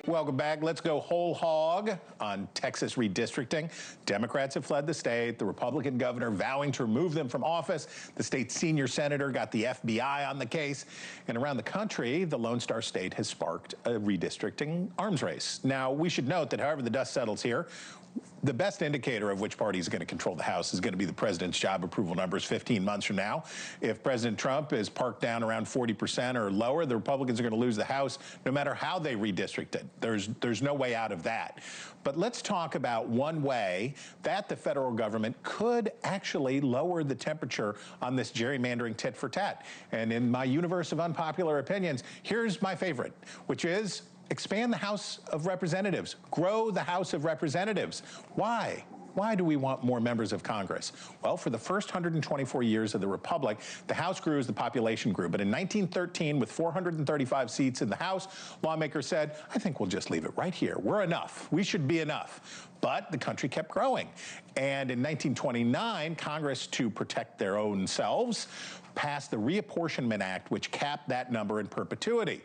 Welcome back. Let's go whole hog on Texas redistricting. Democrats have fled the state. The Republican governor vowing to remove them from office. The state's senior senator got the FBI on the case. And around the country, the Lone Star State has sparked a redistricting arms race. Now, we should note that however the dust settles here, the best indicator of which party is going to control the House is going to be the president's job approval numbers 15 months from now. If President Trump is parked down around 40% or lower, the Republicans are going to lose the House no matter how they redistrict it. There's no way out of that. But let's talk about one way that the federal government could actually lower the temperature on this gerrymandering tit for tat. And in my universe of unpopular opinions, here's my favorite, which is expand the House of Representatives. Grow the House of Representatives. Why? Why do we want more members of Congress? Well, for the first 124 years of the Republic, the House grew as the population grew. But in 1913, with 435 seats in the House, lawmakers said, I think we'll just leave it right here. We're enough. We should be enough. But the country kept growing. And in 1929, Congress, to protect their own selves, passed the Reapportionment Act, which capped that number in perpetuity.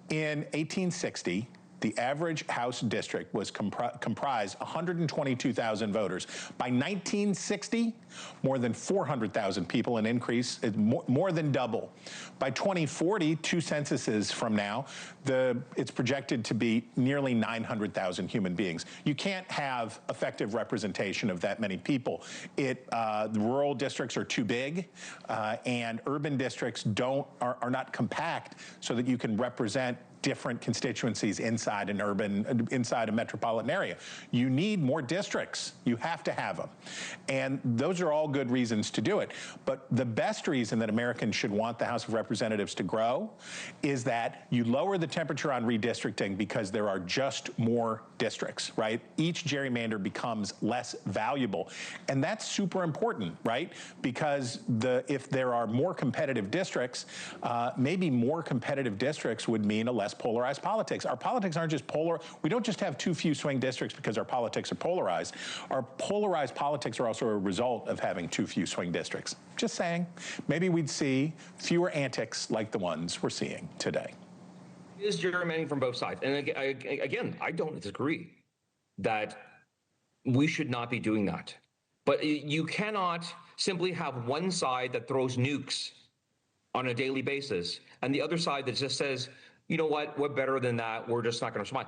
In 1860, the average House district was comprised 122,000 voters. By 1960, more than 400,000 people, an increase, more than double. By 2040, two censuses from now, it's projected to be nearly 900,000 human beings. You can't have effective representation of that many people. The rural districts are too big, and urban districts are not compact so that you can represent different constituencies inside a metropolitan area. You need more districts. You have to have them. And those are all good reasons to do it. But the best reason that Americans should want the House of Representatives to grow is that you lower the temperature on redistricting because there are just more districts, right? Each gerrymander becomes less valuable. And that's super important, right? Because if there are more competitive districts, maybe more competitive districts would mean a less polarized politics. Our politics aren't just polar. We don't just have too few swing districts because our politics are polarized. Our polarized politics are also a result of having too few swing districts. Just saying, maybe we'd see fewer antics like the ones we're seeing today. Is gerrymandering from both sides. And again, I don't disagree that we should not be doing that. But you cannot simply have one side that throws nukes on a daily basis and the other side that just says, you know what, we're better than that, we're just not going to respond.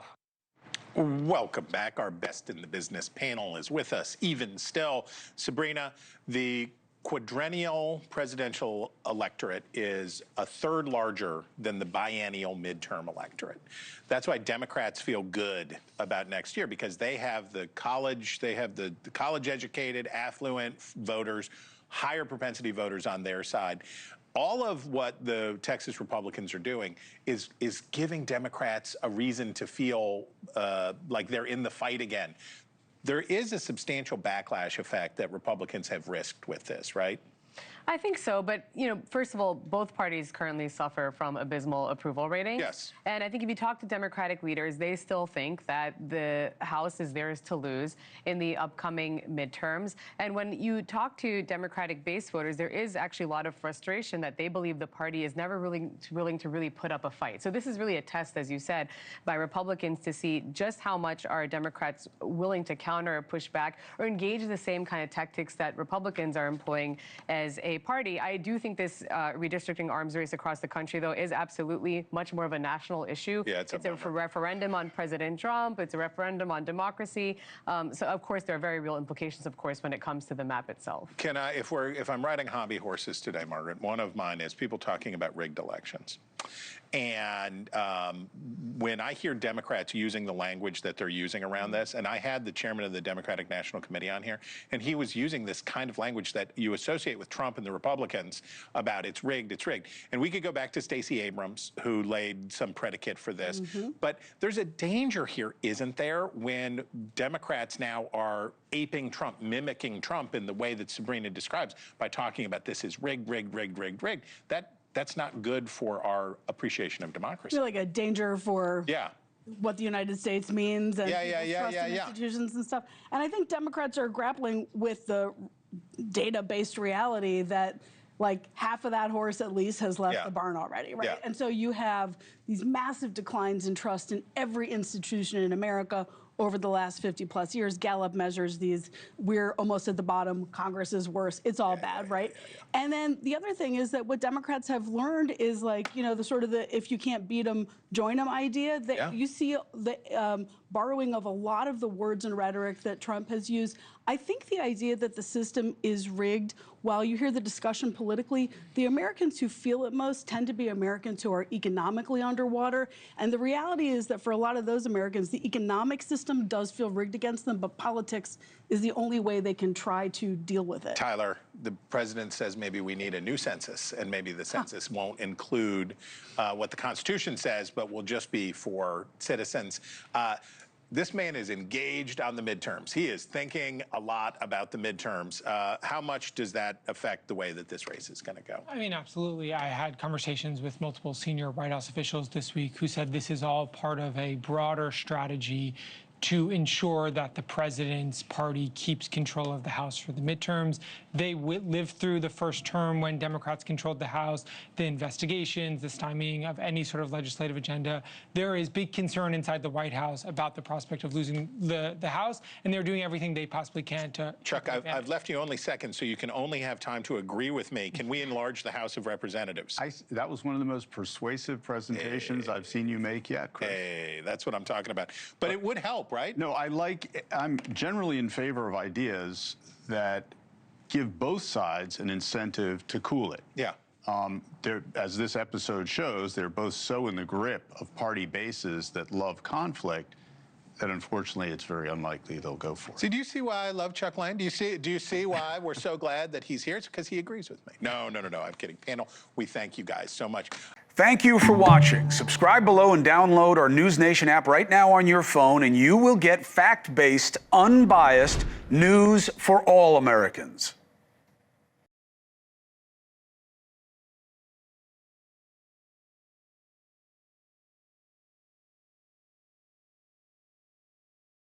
Welcome back. Our best in the business panel is with us. Even still, Sabrina, the quadrennial presidential electorate is a third larger than the biennial midterm electorate. That's why Democrats feel good about next year, because they have the college-educated, affluent voters, higher propensity voters on their side. All of what the Texas Republicans are doing is giving Democrats a reason to feel like they're in the fight again. There is a substantial backlash effect that Republicans have risked with this, right? I think so, but first of all, both parties currently suffer from abysmal approval ratings. Yes. And I think if you talk to Democratic leaders, they still think that the House is theirs to lose in the upcoming midterms. And when you talk to Democratic base voters, there is actually a lot of frustration that they believe the party is never really willing to really put up a fight. So this is really a test, as you said, by Republicans to see just how much are Democrats willing to counter or push back or engage the same kind of tactics that Republicans are employing as a party. I do think this redistricting arms race across the country, though, is absolutely much more of a national issue. Yeah, it's a referendum on President Trump. It's a referendum on democracy. So, of course, there are very real implications, of course, when it comes to the map itself. Can I, if I'm riding hobby horses today, Margaret, one of mine is people talking about rigged elections. And when I hear Democrats using the language that they're using around this, and I had the chairman of the Democratic National Committee on here, and he was using this kind of language that you associate with Trump and the Republicans about it's rigged, it's rigged. And we could go back to Stacey Abrams, who laid some predicate for this. But there's a danger here, isn't there, when Democrats now are aping Trump, mimicking Trump in the way that Sabrina describes by talking about this is rigged, rigged, rigged, rigged, rigged. That's not good for our appreciation of democracy. I feel like a danger for what the United States means and trust in institutions and stuff. And I think Democrats are grappling with the data-based reality that like half of that horse at least has left the barn already, right? And so you have these massive declines in trust in every institution in America over the last 50 plus years. Gallup measures these. We're almost at the bottom. Congress is worse. It's all bad, right? And then the other thing is that what Democrats have learned is like, you know, the sort of the if you can't beat them, join them idea. That you see the borrowing of a lot of the words and rhetoric that Trump has used. I think the idea that the system is rigged, while you hear the discussion politically, the Americans who feel it most tend to be Americans who are economically underwater. And the reality is that for a lot of those Americans, the economic system does feel rigged against them, but politics is the only way they can try to deal with it. Tyler, the president says maybe we need a new census, and maybe the census won't include what the Constitution says, but will just be for citizens. This man is engaged on the midterms. He is thinking a lot about the midterms. How much does that affect the way that this race is going to go? I mean, absolutely. I had conversations with multiple senior White House officials this week who said this is all part of a broader strategy to ensure that the president's party keeps control of the House for the midterms. They lived through the first term when Democrats controlled the House, the investigations, the stymieing of any sort of legislative agenda. There is big concern inside the White House about the prospect of losing the House, and they're doing everything they possibly can to— Chuck, I've left you only seconds, so you can only have time to agree with me. Can we enlarge the House of Representatives? That was one of the most persuasive presentations I've seen you make yet, Chris. Hey, that's what I'm talking about. But it would help, right? No, I'm generally in favor of ideas that give both sides an incentive to cool it. Yeah. As this episode shows, they're both so in the grip of party bases that love conflict that unfortunately it's very unlikely they'll go for it. See, do you see why I love Chuck Lane? Do you see why we're so glad that he's here? It's because he agrees with me. No, I'm kidding. Panel, we thank you guys so much. Thank you for watching. Subscribe below and download our NewsNation app right now on your phone, and you will get fact-based, unbiased news for all Americans.